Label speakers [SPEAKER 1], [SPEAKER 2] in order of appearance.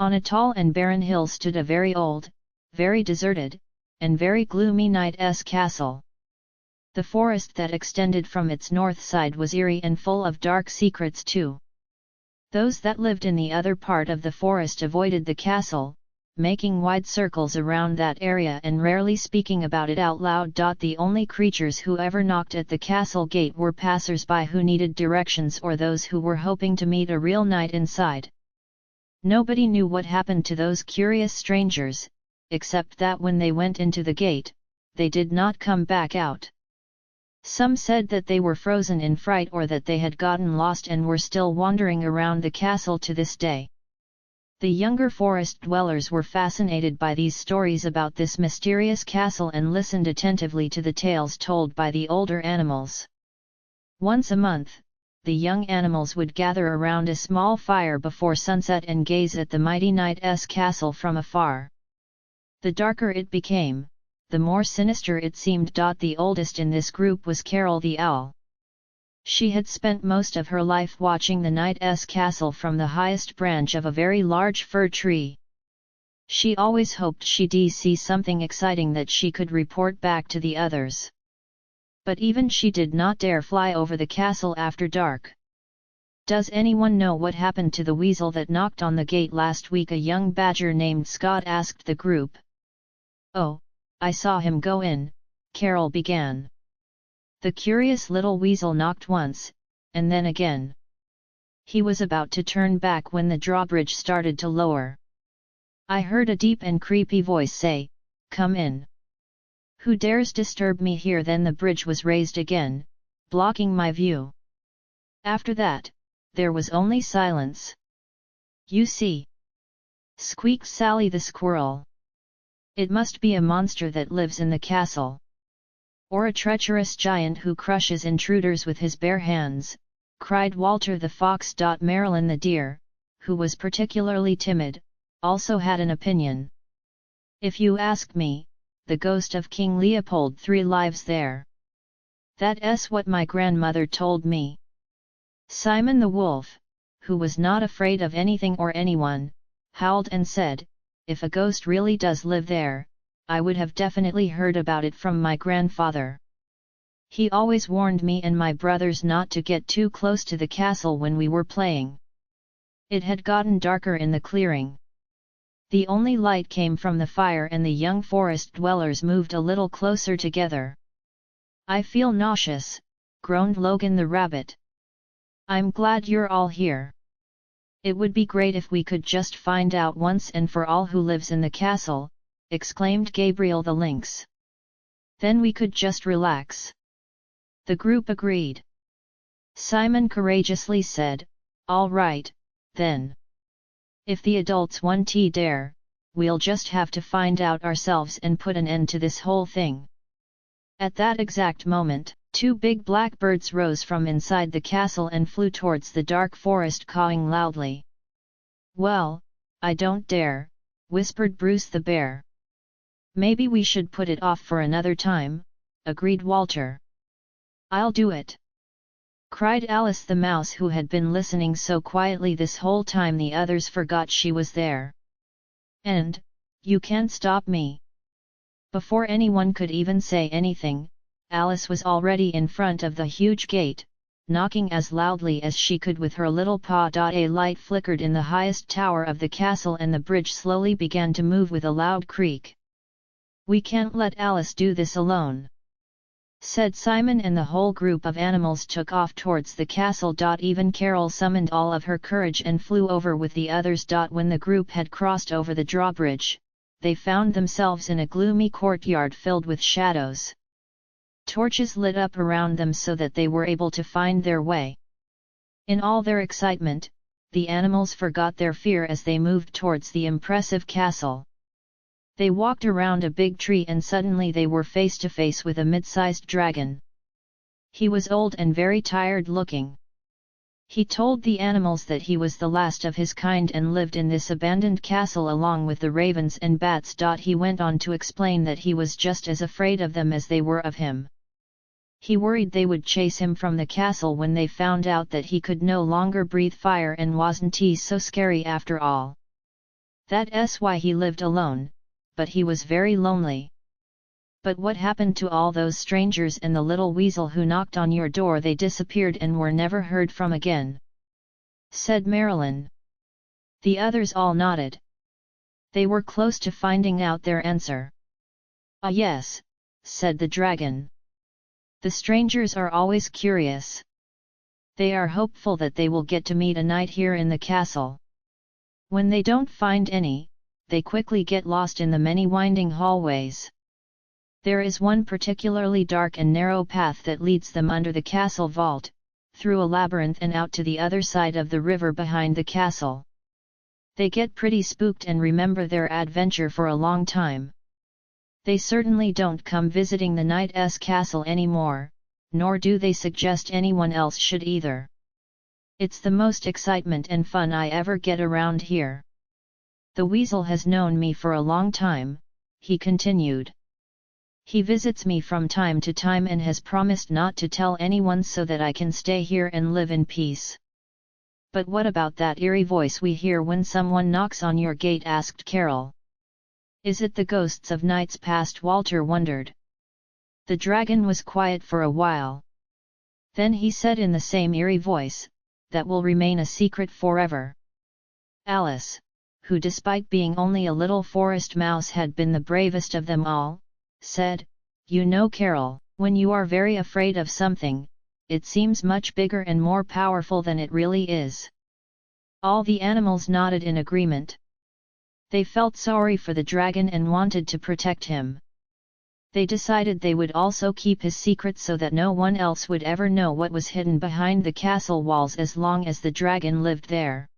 [SPEAKER 1] On a tall and barren hill stood a very old, very deserted, and very gloomy knight's castle. The forest that extended from its north side was eerie and full of dark secrets too. Those that lived in the other part of the forest avoided the castle, making wide circles around that area and rarely speaking about it out loud. The only creatures who ever knocked at the castle gate were passers-by who needed directions or those who were hoping to meet a real knight inside. Nobody knew what happened to those curious strangers, except that when they went into the gate, they did not come back out. Some said that they were frozen in fright or that they had gotten lost and were still wandering around the castle to this day. The younger forest dwellers were fascinated by these stories about this mysterious castle and listened attentively to the tales told by the older animals. Once a month, the young animals would gather around a small fire before sunset and gaze at the mighty knight's castle from afar. The darker it became, the more sinister it seemed. The oldest in this group was Carol the owl. She had spent most of her life watching the knight's castle from the highest branch of a very large fir tree. She always hoped she'd see something exciting that she could report back to the others. But even she did not dare fly over the castle after dark. "Does anyone know what happened to the weasel that knocked on the gate last week?" a young badger named Scott asked the group. "Oh, I saw him go in," Carol began. "The curious little weasel knocked once, and then again. He was about to turn back when the drawbridge started to lower. I heard a deep and creepy voice say, 'Come in. Who dares disturb me here?' Then the bridge was raised again, blocking my view. After that, there was only silence. You see," squeaked Sally the squirrel. "It must be a monster that lives in the castle. Or a treacherous giant who crushes intruders with his bare hands," cried Walter the fox. Marilyn the deer, who was particularly timid, also had an opinion. "If you ask me, the ghost of King Leopold III lives there. That's what my grandmother told me." Simon the wolf, who was not afraid of anything or anyone, howled and said, "If a ghost really does live there, I would have definitely heard about it from my grandfather. He always warned me and my brothers not to get too close to the castle when we were playing." It had gotten darker in the clearing. The only light came from the fire and the young forest dwellers moved a little closer together. "I feel nauseous," groaned Logan the rabbit. "I'm glad you're all here. It would be great if we could just find out once and for all who lives in the castle," exclaimed Gabriel the lynx. "Then we could just relax." The group agreed. Simon courageously said, "All right, then. If the adults won't dare, we'll just have to find out ourselves and put an end to this whole thing." At that exact moment, two big blackbirds rose from inside the castle and flew towards the dark forest, cawing loudly. "Well, I don't dare," whispered Bruce the bear. "Maybe we should put it off for another time," agreed Walter. "I'll do it!" cried Alice the mouse, who had been listening so quietly this whole time the others forgot she was there. "And, you can't stop me!" Before anyone could even say anything, Alice was already in front of the huge gate, knocking as loudly as she could with her little paw. A light flickered in the highest tower of the castle and the bridge slowly began to move with a loud creak. "We can't let Alice do this alone," said Simon, and the whole group of animals took off towards the castle. Even Carol summoned all of her courage and flew over with the others. When the group had crossed over the drawbridge, they found themselves in a gloomy courtyard filled with shadows. Torches lit up around them so that they were able to find their way. In all their excitement, the animals forgot their fear as they moved towards the impressive castle. They walked around a big tree and suddenly they were face to face with a mid-sized dragon. He was old and very tired looking. He told the animals that he was the last of his kind and lived in this abandoned castle along with the ravens and bats. He went on to explain that he was just as afraid of them as they were of him. He worried they would chase him from the castle when they found out that he could no longer breathe fire and wasn't so scary after all. That's why he lived alone, but he was very lonely. But what happened to all those strangers and the little weasel who knocked on your door? They disappeared and were never heard from again," said Marilyn. The others all nodded. They were close to finding out their answer. "Ah yes," said the dragon. "The strangers are always curious. They are hopeful that they will get to meet a knight here in the castle. When they don't find any, they quickly get lost in the many winding hallways. There is one particularly dark and narrow path that leads them under the castle vault, through a labyrinth and out to the other side of the river behind the castle. They get pretty spooked and remember their adventure for a long time. They certainly don't come visiting the knight's castle anymore, nor do they suggest anyone else should either. It's the most excitement and fun I ever get around here. The weasel has known me for a long time," he continued. "He visits me from time to time and has promised not to tell anyone so that I can stay here and live in peace." "But what about that eerie voice we hear when someone knocks on your gate?" asked Carol. "Is it the ghosts of nights past?" Walter wondered. The dragon was quiet for a while. Then he said in the same eerie voice, "That will remain a secret forever." Alice, who despite being only a little forest mouse had been the bravest of them all, said, "You know, Carol, when you are very afraid of something, it seems much bigger and more powerful than it really is." All the animals nodded in agreement. They felt sorry for the dragon and wanted to protect him. They decided they would also keep his secret so that no one else would ever know what was hidden behind the castle walls as long as the dragon lived there.